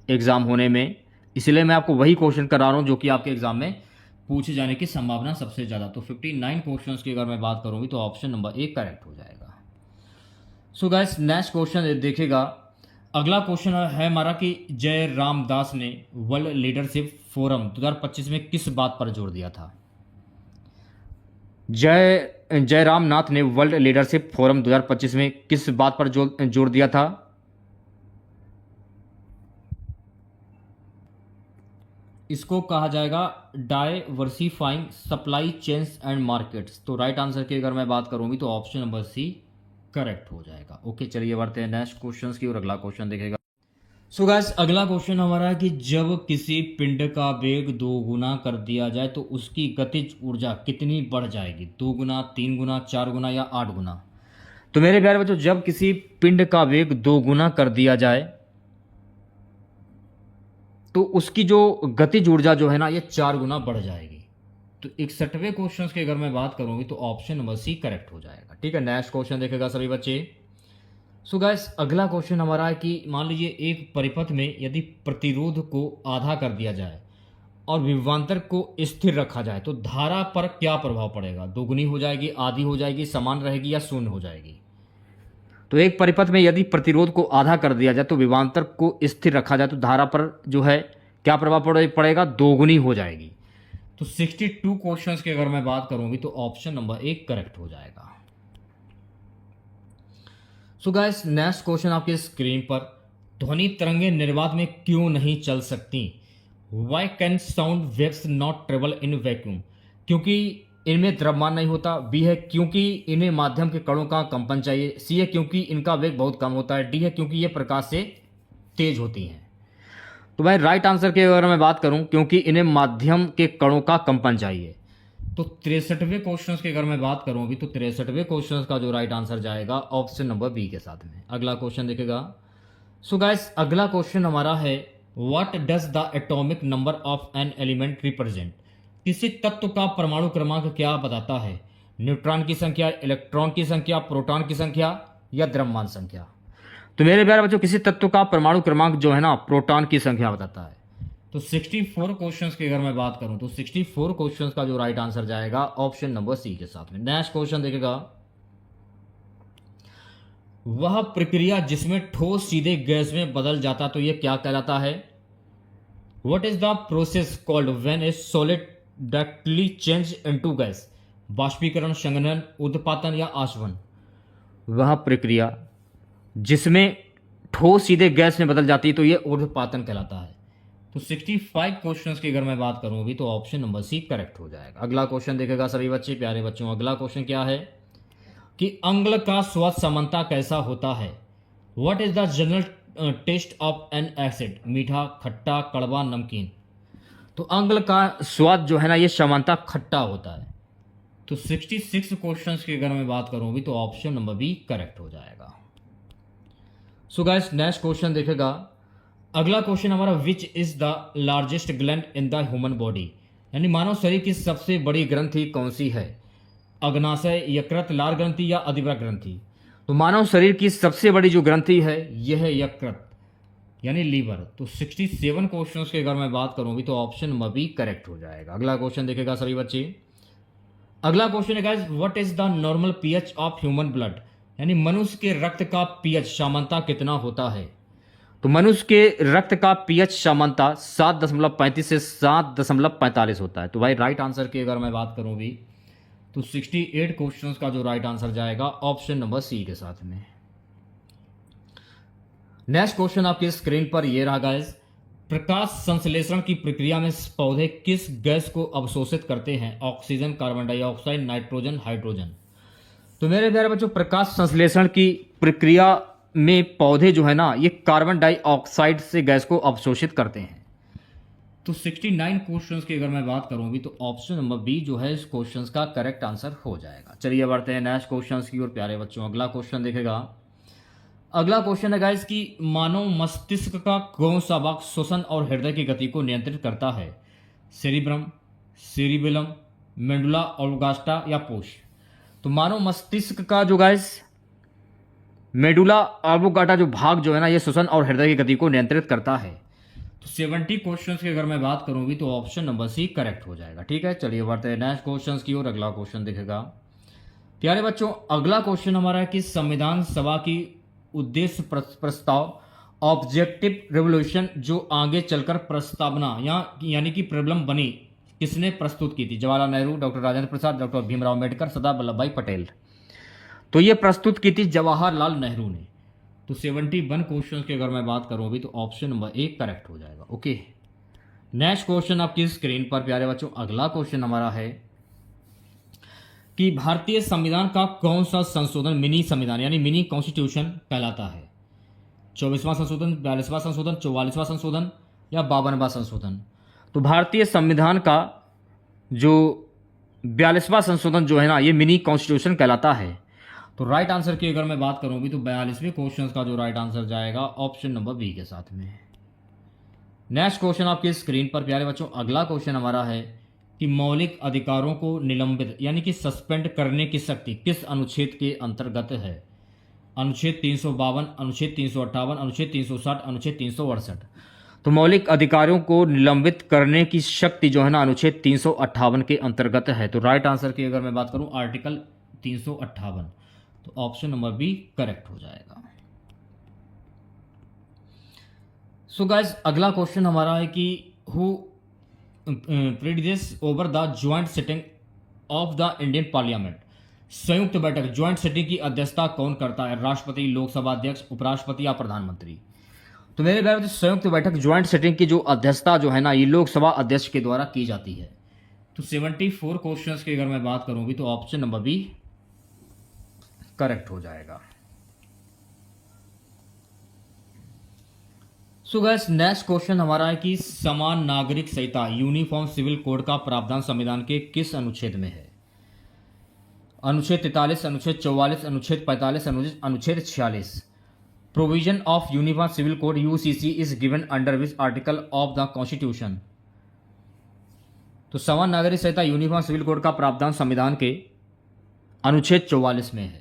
एग्ज़ाम होने में, इसलिए मैं आपको वही क्वेश्चन करा रहा हूँ जो कि आपके एग्ज़ाम में पूछे जाने की संभावना सबसे ज़्यादा। तो 59 क्वेश्चंस की अगर मैं बात करूँ तो ऑप्शन नंबर ए करेक्ट हो जाएगा। सो गाइस नेक्स्ट क्वेश्चन देखिएगा। अगला क्वेश्चन है हमारा कि जय रामदास ने वर्ल्ड लीडरशिप फोरम 2025 में किस बात पर जोर दिया था। जयराम नाथ ने वर्ल्ड लीडरशिप फोरम 2025 में किस बात पर जोर दिया था। इसको कहा जाएगा diversifying supply chains and markets. तो राइट आंसर की अगर मैं बात करूंगी तो ऑप्शन नंबर सी करेक्ट हो जाएगा। ओके चलिए बढ़ते हैं नेक्स्ट क्वेश्चंस की और अगला क्वेश्चन देखेगा। सो गाइस अगला क्वेश्चन हमारा है कि जब किसी पिंड का वेग 2 गुना कर दिया जाए तो उसकी गतिज ऊर्जा कितनी बढ़ जाएगी। 2 गुना, 3 गुना, 4 गुना या 8 गुना। तो मेरे प्यारे बच्चों जब किसी पिंड का वेग 2 गुना कर दिया जाए तो उसकी जो गतिज ऊर्जा जो है ना ये 4 गुना बढ़ जाएगी। तो 61वें क्वेश्चन की अगर मैं बात करूंगी तो ऑप्शन नंबर सी करेक्ट हो जाएगा। ठीक है नेक्स्ट क्वेश्चन देखेगा सभी बच्चे। सो गाइस अगला क्वेश्चन हमारा है कि मान लीजिए एक परिपथ में यदि प्रतिरोध को आधा कर दिया जाए और विभवांतर को स्थिर रखा जाए तो धारा पर क्या प्रभाव पड़ेगा। दोगुनी हो जाएगी, आधी हो जाएगी, समान रहेगी या शून्य हो जाएगी। तो एक परिपथ में यदि प्रतिरोध को आधा कर दिया जाए तो विभवांतर को स्थिर रखा जाए तो धारा पर जो है क्या प्रभाव पड़ेगा, दोगुनी हो जाएगी। तो 62 क्वेश्चंस की अगर मैं बात करूंगी तो ऑप्शन नंबर ए करेक्ट हो जाएगा। सो गाइस नेक्स्ट क्वेश्चन आपके स्क्रीन पर, ध्वनि तरंगे निर्वात में क्यों नहीं चल सकती। Why can sound waves not travel in vacuum. क्योंकि इनमें द्रव्यमान नहीं होता। बी है क्योंकि इन्हें माध्यम के कणों का कंपन चाहिए। सी है क्योंकि इनका वेग बहुत कम होता है। डी है क्योंकि ये प्रकाश से तेज होती हैं। तो भाई राइट आंसर की अगर मैं बात करूं क्योंकि इन्हें माध्यम के कणों का कंपन चाहिए। तो 63वें क्वेश्चन की अगर मैं बात करूं अभी तो 63वें क्वेश्चन का जो राइट आंसर जाएगा ऑप्शन नंबर बी के साथ में। अगला क्वेश्चन देखेगा। सो गाइस अगला क्वेश्चन हमारा है what does the atomic number of an element represent. किसी तत्व का परमाणु क्रमांक क्या बताता है। न्यूट्रॉन की संख्या, इलेक्ट्रॉन की संख्या, प्रोटॉन की संख्या या द्रव्यमान संख्या। तो मेरे प्यारे बच्चों किसी तत्व का परमाणु क्रमांक जो है ना प्रोटॉन की संख्या बताता है। तो 64 क्वेश्चंस की अगर मैं बात करूं तो 64 क्वेश्चंस का जो राइट आंसर जाएगा ऑप्शन नंबर सी के साथ में। नेक्स्ट क्वेश्चन देखेगा। वह प्रक्रिया जिसमें ठोस सीधे गैस में बदल जाता तो यह क्या कहलाता है। What is the process called when A solid directly change into gas. बाष्पीकरण, संघनन, ऊर्ध्वपातन या आशवन। वह प्रक्रिया जिसमें ठोस सीधे गैस में बदल जाती है तो यह ऊर्ध्वपातन कहलाता है। तो 65 क्वेश्चंस की अगर मैं बात करूं अभी तो ऑप्शन नंबर सी करेक्ट हो जाएगा। अगला क्वेश्चन देखेगा सभी बच्चे प्यारे बच्चों। अगला क्वेश्चन क्या है कि अम्ल का स्वाद समानता कैसा होता है। What is the general taste of an acid. मीठा, खट्टा, कड़वा, नमकीन। तो अम्ल का स्वाद जो है ना ये समानता खट्टा होता है। तो 66 क्वेश्चंस की अगर मैं बात करूं अभी तो ऑप्शन नंबर बी करेक्ट हो जाएगा। सो गाइस नेक्स्ट क्वेश्चन देखेगा। अगला क्वेश्चन हमारा which is the largest gland in the human body. यानी मानव शरीर की सबसे बड़ी ग्रंथि कौन सी है। अग्नाशय, यकृत, लार ग्रंथि या अधिवृक्क ग्रंथि। तो मानव शरीर की सबसे बड़ी जो ग्रंथि है यह है यकृत यानी लीवर। तो 67 क्वेश्चंस की अगर मैं बात करूं भी तो ऑप्शन नंबर बी करेक्ट हो जाएगा। अगला क्वेश्चन देखेगा सभी बच्चे। अगला क्वेश्चन है guys what is the normal pH of human blood. यानी मनुष्य के रक्त का पीएच सामान्यता कितना होता है। तो मनुष्य के रक्त का पीएच सामान्यता 7.35 से 7.45 होता है। तो भाई राइट आंसर की अगर मैं बात करूं भी तो 68 क्वेश्चंस का जो राइट आंसर जाएगा ऑप्शन नंबर सी के साथ में। नेक्स्ट क्वेश्चन आपके स्क्रीन पर ये रहा गाइस। प्रकाश संश्लेषण की प्रक्रिया में पौधे किस गैस को अवशोषित करते हैं। Oxygen, carbon dioxide, nitrogen, hydrogen. तो मेरे प्यारे बच्चों प्रकाश संश्लेषण की प्रक्रिया में पौधे जो है ना ये कार्बन डाइऑक्साइड से गैस को अवशोषित करते हैं। तो 69 क्वेश्चंस की अगर मैं बात करूं भी तो ऑप्शन नंबर बी जो है इस क्वेश्चंस का करेक्ट आंसर हो जाएगा। चलिए बढ़ते हैं नेक्स्ट क्वेश्चंस की ओर प्यारे बच्चों। अगला क्वेश्चन देखेगा। अगला क्वेश्चन है गाइस कि मानव मस्तिष्क का कौन सा भाग श्वसन और हृदय की गति को नियंत्रित करता है। सेरिब्रम, सेरिबेलम, मेडुला ऑब्लांगेटा या पोष। तो मानव मस्तिष्क का जो गाइस मेडुला ऑब्लांगेटा जो भाग जो है ना ये श्वसन और हृदय की गति को नियंत्रित करता है। तो 70 क्वेश्चंस की अगर मैं बात करूं भी तो ऑप्शन नंबर सी करेक्ट हो जाएगा। ठीक है, चलिए बढ़ते हैं नेक्स्ट क्वेश्चंस की ओर। अगला क्वेश्चन दिखेगा प्यारे बच्चों, अगला क्वेश्चन हमारा है कि संविधान सभा की उद्देश्य प्रस्ताव ऑब्जेक्टिव रेवोल्यूशन जो आगे चलकर प्रस्तावना यानी कि प्रॉब्लम बनी, किसने प्रस्तुत की थी? जवाहरलाल नेहरू, डॉक्टर राजेंद्र प्रसाद, डॉक्टर भीमराव अम्बेडकर, सरदार वल्लभ भाई पटेल। तो ये प्रस्तुत की थी जवाहरलाल नेहरू ने। तो 71 क्वेश्चन की अगर मैं बात करूं अभी तो ऑप्शन नंबर ए करेक्ट हो जाएगा। ओके, नेक्स्ट क्वेश्चन आपकी स्क्रीन पर प्यारे बच्चों, अगला क्वेश्चन हमारा है कि भारतीय संविधान का कौन सा संशोधन मिनी संविधान यानी मिनी कॉन्स्टिट्यूशन कहलाता है? 24वां संशोधन, 42वां संशोधन, 44वां संशोधन या 52वां संशोधन? तो भारतीय संविधान का जो 42वां संशोधन जो है ना, ये मिनी कॉन्स्टिट्यूशन कहलाता है। तो राइट आंसर की अगर मैं बात करूं भी तो 42वें क्वेश्चन का जो राइट आंसर जाएगा ऑप्शन नंबर बी के साथ में। नेक्स्ट क्वेश्चन आपकी स्क्रीन पर प्यारे बच्चों, अगला क्वेश्चन हमारा है कि मौलिक अधिकारों को निलंबित यानी कि सस्पेंड करने की शक्ति किस अनुच्छेद के अंतर्गत है? अनुच्छेद 352, अनुच्छेद 358, अनुच्छेद 360, अनुच्छेद 368। तो मौलिक अधिकारों को निलंबित करने की शक्ति जो है ना, अनुच्छेद 358 के अंतर्गत है। तो राइट आंसर की अगर मैं बात करूं आर्टिकल 358, तो ऑप्शन नंबर बी करेक्ट हो जाएगा। सो गाइस, अगला क्वेश्चन हमारा है कि who precedence over the joint sitting of the Indian parliament? संयुक्त बैठक ज्वाइंट सिटिंग की अध्यक्षता कौन करता है? राष्ट्रपति, लोकसभा अध्यक्ष, उपराष्ट्रपति या प्रधानमंत्री? तो मेरे प्यारे बच्चों, संयुक्त बैठक ज्वाइंट सिटिंग की जो अध्यक्षता जो है ना, ये लोकसभा अध्यक्ष के द्वारा की जाती है। तो 74 क्वेश्चंस की अगर मैं बात करूं भी तो ऑप्शन नंबर बी करेक्ट हो जाएगा। सो गाइस, नेक्स्ट क्वेश्चन हमारा है कि समान नागरिक संहिता यूनिफॉर्म सिविल कोड का प्रावधान संविधान के किस अनुच्छेद में है? अनुच्छेद 43, अनुच्छेद 44, अनुच्छेद 45, अनुच्छेद 46। Provision of uniform civil code UCC is given under which article of the constitution? तो समान नागरिक संहिता यूनिफॉर्म सिविल कोड का प्रावधान संविधान के अनुच्छेद 44 में है।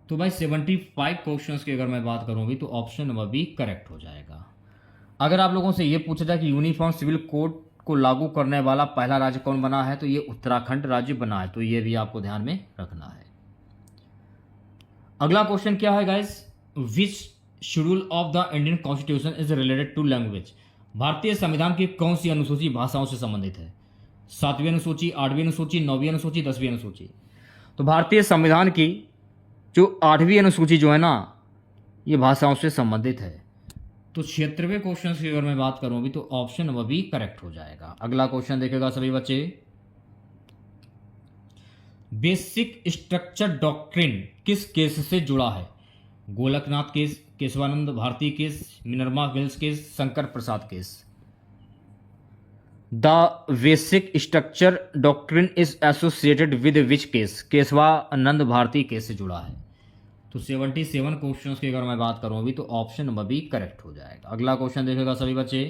तो भाई 75 क्वेश्चंस की अगर मैं बात करूं भी तो ऑप्शन नंबर बी करेक्ट हो जाएगा। अगर आप लोगों से ये पूछा जाए कि यूनिफॉर्म सिविल कोड को लागू करने वाला पहला राज्य कौन बना है, तो ये उत्तराखंड राज्य बना है। तो ये भी आपको ध्यान में रखना है। अगला क्वेश्चन क्या है guys? Which schedule of the Indian constitution is related to language? भारतीय संविधान की कौन सी अनुसूची भाषाओं से संबंधित है? 7वीं अनुसूची, 8वीं अनुसूची, 9वीं अनुसूची, 10वीं अनुसूची? तो भारतीय संविधान की जो 8वीं अनुसूची जो है ना, ये भाषाओं से संबंधित है। तो 76वें क्वेश्चन की अगर मैं बात करूं भी तो ऑप्शन नंबर बी करेक्ट हो जाएगा। अगला क्वेश्चन देखेगा सभी बच्चे, बेसिक स्ट्रक्चर डॉक्ट्रिन किस केस से जुड़ा है? Golaknath case, Keshavananda Bharati case, Minerva Mills case, Shankar Prasad case? The basic structure doctrine is associated with which case? Keshavananda Bharati case से जुड़ा है। तो 77 क्वेश्चंस की अगर मैं बात करूं अभी तो ऑप्शन नंबर बी करेक्ट हो जाएगा। अगला क्वेश्चन देखेगा सभी बच्चे।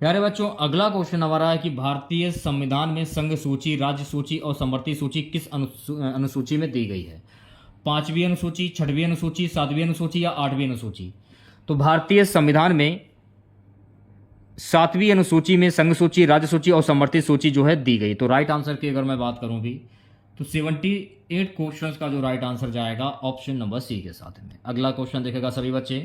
प्यारे बच्चों, अगला क्वेश्चन हमारा है कि भारतीय संविधान में संघ सूची, राज्य सूची और समवर्ती सूची किस अनुसूची में दी गई है? 5वीं अनुसूची, 6वीं अनुसूची, 7वीं अनुसूची या 8वीं अनुसूची? तो भारतीय संविधान में 7वीं अनुसूची में संघ सूची, राज्य सूची और समवर्ती सूची जो है दी गई। तो राइट आंसर की अगर मैं बात करूं भी तो 78 क्वेश्चंस का जो राइट आंसर जाएगा ऑप्शन नंबर सी के साथ में। अगला क्वेश्चन देखेगा सभी बच्चे।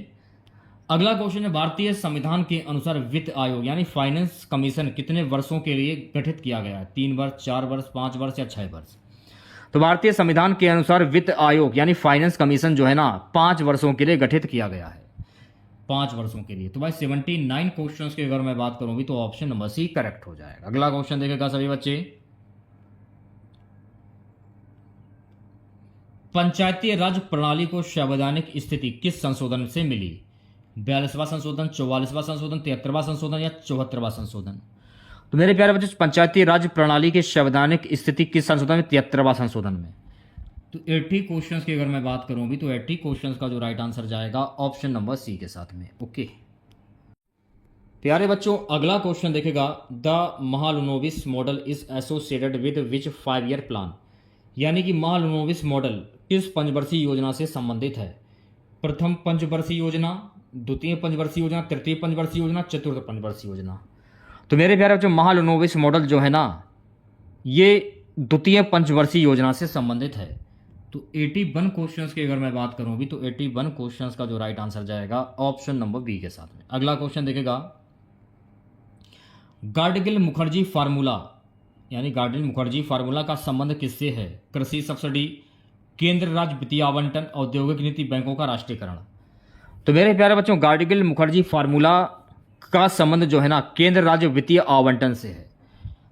अगला क्वेश्चन है, भारतीय संविधान के अनुसार वित्त आयोग यानी फाइनेंस कमीशन कितने वर्षों के लिए गठित किया गया है? 3 वर्ष, 4 वर्ष, 5 वर्ष या 6 वर्ष? तो भारतीय संविधान के अनुसार वित्त आयोग यानी फाइनेंस कमीशन जो है ना, 5 वर्षों के लिए गठित किया गया है। 5 वर्षों के लिए। तो भाई 79 क्वेश्चंस की अगर मैं बात करूं भी तो ऑप्शन नंबर सी करेक्ट हो जाएगा। अगला क्वेश्चन देखेगा सभी बच्चे। पंचायती राज प्रणाली को संवैधानिक स्थिति किस संशोधन से मिली? 42वां संशोधन, 44वां संशोधन, 73वां संशोधन या 74वां संशोधन? तो मेरे प्यारे बच्चे, पंचायती राज प्रणाली की संवैधानिक स्थिति किस संशोधन में? 73वां संशोधन में। तो 80 क्वेश्चंस की अगर मैं बात करूं भी तो 80 क्वेश्चंस का जो राइट आंसर जाएगा ऑप्शन नंबर सी के साथ में। ओके प्यारे बच्चों, अगला क्वेश्चन देखेगा, the Mahalanobis model is associated with which 5 year plan? यानी कि महालनोबिस मॉडल किस पंचवर्षीय योजना से संबंधित है? प्रथम पंचवर्षीय योजना, द्वितीय पंचवर्षीय योजना, तृतीय पंचवर्षीय योजना, चतुर्थ पंचवर्षीय योजना। तो मेरे प्यारे बच्चों महालनोबिस मॉडल जो है ना ये द्वितीय पंचवर्षीय योजना से संबंधित है। तो 81 क्वेश्चंस की अगर मैं बात करूं भी तो 81 क्वेश्चंस का जो राइट आंसर जाएगा ऑप्शन नंबर बी के साथ में। अगला क्वेश्चन देखेगा, गार्डगिल मुखर्जी फार्मूला यानी गार्डगिल मुखर्जी फार्मूला का संबंध किससे है? कृषि सब्सिडी, केंद्र राज्य वित्तीय आवंटन, औद्योगिक नीति, बैंकों का राष्ट्रीयकरण। तो मेरे प्यारे बच्चों गार्डगिल मुखर्जी फार्मूला का संबंध जो है ना केंद्र राज्य वित्तीय आवंटन से है।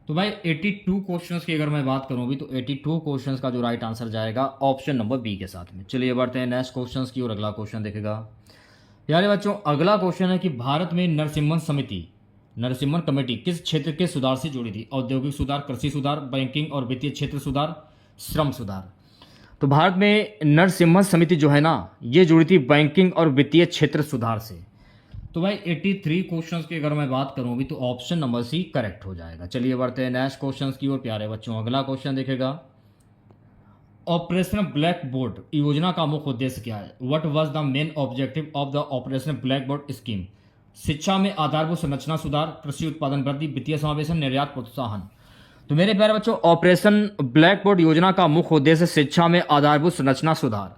तो भाई 82 क्वेश्चंस की अगर मैं बात करूं भी तो 82 क्वेश्चंस का जो राइट आंसर जाएगा ऑप्शन नंबर बी के साथ में। चलिए बढ़ते हैं नेक्स्ट क्वेश्चंस की और अगला क्वेश्चन देखेगा प्यारे बच्चों। अगला क्वेश्चन है कि भारत में नरसिम्हन कमेटी किस क्षेत्र के सुधार से जुड़ी थी? औद्योगिक सुधार, कृषि सुधार, बैंकिंग और वित्तीय क्षेत्र सुधार, श्रम सुधार। तो भारत में नरसिम्हन समिति जो है ना ये जुड़ी थी बैंकिंग और वित्तीय क्षेत्र सुधार से। तो भाई 83 क्वेश्चंस की अगर मैं बात करूं भी तो ऑप्शन नंबर सी करेक्ट हो जाएगा। चलिए बढ़ते हैं नेक्स्ट क्वेश्चंस की ओर प्यारे बच्चों। अगला क्वेश्चन देखेगा, ऑपरेशन ब्लैक बोर्ड योजना का मुख्य उद्देश्य क्या है? What was the main objective of the operation black board scheme? शिक्षा में आधारभूत संरचना सुधार, कृषि उत्पादन वृद्धि, वित्तीय समावेशन, निर्यात प्रोत्साहन। तो मेरे प्यारे बच्चों ऑपरेशन ब्लैक बोर्ड योजना का मुख्य उद्देश्य शिक्षा में आधारभूत संरचना सुधार।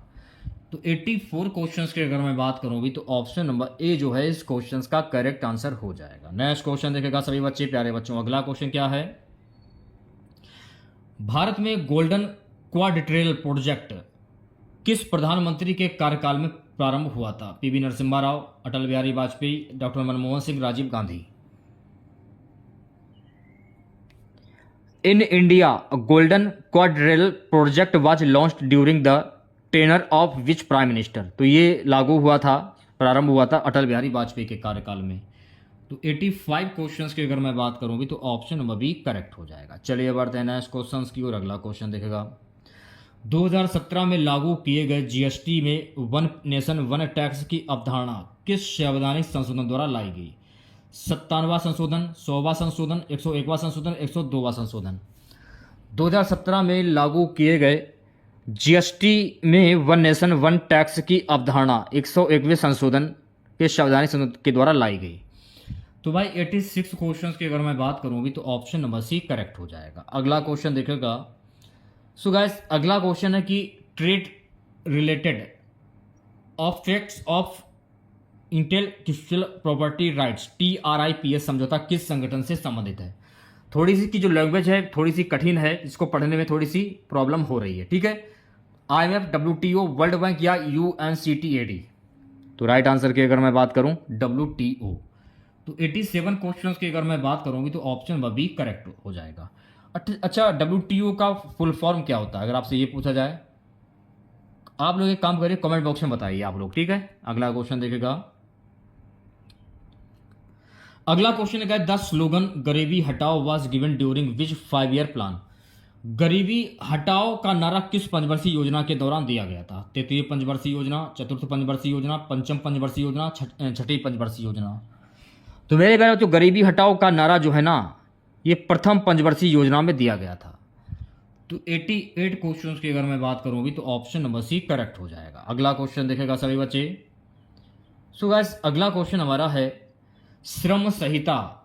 तो 84 क्वेश्चंस की अगर मैं बात करूं भी तो ऑप्शन नंबर ए जो है इस क्वेश्चंस का करेक्ट आंसर हो जाएगा। नेक्स्ट क्वेश्चन देखेगा सभी बच्चे प्यारे बच्चों। अगला क्वेश्चन क्या है, भारत में गोल्डन क्वाड्रिलेटरल प्रोजेक्ट किस प्रधानमंत्री के कार्यकाल में प्रारंभ हुआ था? PV Narasimha Rao, Atal Bihari Vajpayee, doctor Manmohan Singh, Rajiv Gandhi. In India golden quadrilateral project was launched during the tenure of which prime minister? तो ये लागू हुआ था, प्रारंभ हुआ था अटल बिहारी वाजपेयी के कार्यकाल में। तो 85 क्वेश्चंस की अगर मैं बात करूं भी तो ऑप्शन नंबर बी करेक्ट हो जाएगा। चलिए बढ़ते हैं नेक्स्ट क्वेश्चंस की और अगला क्वेश्चन देखेगा, 2017 में लागू किए गए जीएसटी में वन नेशन वन टैक्स की अवधारणा किस संवैधानिक संशोधन द्वारा लाई गई? 57वां संशोधन, 100वां संशोधन, 101वां संशोधन, 102वां संशोधन। 2017 में लागू किए गए जीएसटी में वन नेशन वन टैक्स की अवधारणा 101वें संशोधन के संवैधानिक संशोधन के द्वारा लाई गई। तो भाई 86 क्वेश्चंस की अगर मैं बात करूं भी तो ऑप्शन नंबर सी करेक्ट हो जाएगा। अगला क्वेश्चन देखेगा, सो गाइस अगला क्वेश्चन है कि trade related objects of intellectual property rights TRIPS समझौता किस संगठन से संबंधित है? थोड़ी सी की जो लैंग्वेज है थोड़ी सी कठिन है, इसको पढ़ने में थोड़ी सी प्रॉब्लम हो रही है, ठीक है। IMF, WTO, वर्ल्ड बैंक या UNCTAD? तो राइट आंसर की अगर मैं बात करूं WTO। तो 87 क्वेश्चंस की अगर मैं बात करूंगी तो ऑप्शन नंबर बी करेक्ट हो जाएगा। अच्छा WTO का फुल फॉर्म क्या होता है अगर आपसे ये पूछा जाए? आप लोग एक काम करिए कमेंट बॉक्स में बताइए आप लोग, ठीक है। अगला क्वेश्चन देखेगा, अगला क्वेश्चन है द स्लोगन गरीबी हटाओ was given during which 5 year plan? गरीबी हटाओ का नारा किस पंचवर्षीय योजना के दौरान दिया गया था? तृतीय पंचवर्षीय योजना, चतुर्थ पंचवर्षीय योजना, पंचम पंचवर्षीय योजना, छठी पंचवर्षीय योजना। तो मेरे प्यारे बच्चों गरीबी हटाओ का नारा जो है ना ये प्रथम पंचवर्षीय योजना में दिया गया था। तो 88 क्वेश्चंस की अगर मैं बात करूं भी तो ऑप्शन नंबर सी करेक्ट हो जाएगा। अगला क्वेश्चन देखेगा सभी बच्चे। सो गाइस अगला क्वेश्चन हमारा है श्रम संहिता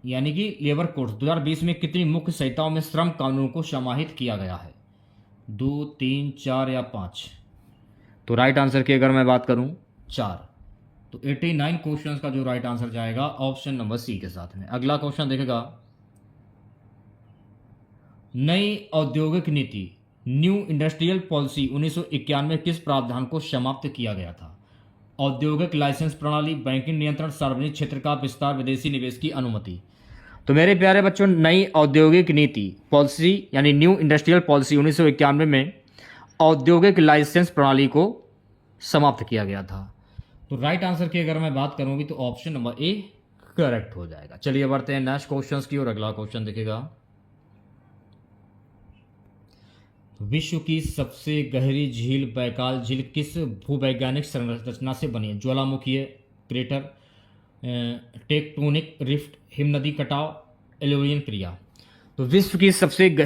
यानी कि लेबर कोड 2020 में कितनी मुख्य संहिताओं में श्रम कानून को समाहित किया गया है? 2, 3, 4 या 5? तो राइट आंसर की अगर मैं बात करूं 4। तो 89 क्वेश्चंस का जो राइट आंसर जाएगा ऑप्शन नंबर सी के साथ में। अगला क्वेश्चन देखेगा, नई औद्योगिक नीति न्यू इंडस्ट्रियल पॉलिसी 1991 में किस प्रावधान को समाप्त किया गया था? औद्योगिक लाइसेंस प्रणाली, बैंकिंग नियंत्रण, सार्वजनिक क्षेत्र का विस्तार, विदेशी निवेश की अनुमति। तो मेरे प्यारे बच्चों नई औद्योगिक नीति पॉलिसी यानी न्यू इंडस्ट्रियल पॉलिसी 1991 में औद्योगिक लाइसेंस प्रणाली को समाप्त किया गया था। तो राइट आंसर की अगर मैं बात करूंगी तो ऑप्शन नंबर ए करेक्ट हो जाएगा। चलिए बढ़ते हैं नेक्स्ट क्वेश्चंस की और अगला क्वेश्चन देखेगा, विश्व की सबसे गहरी झील बैकाल झील किस भूवैज्ञानिक संरचना से बनी है? ज्वालामुखी, क्रेटर, टेक्टोनिक रिफ्ट, हिमनदी कटाव, एल्यूवियल क्रिया। तो विश्व की सबसे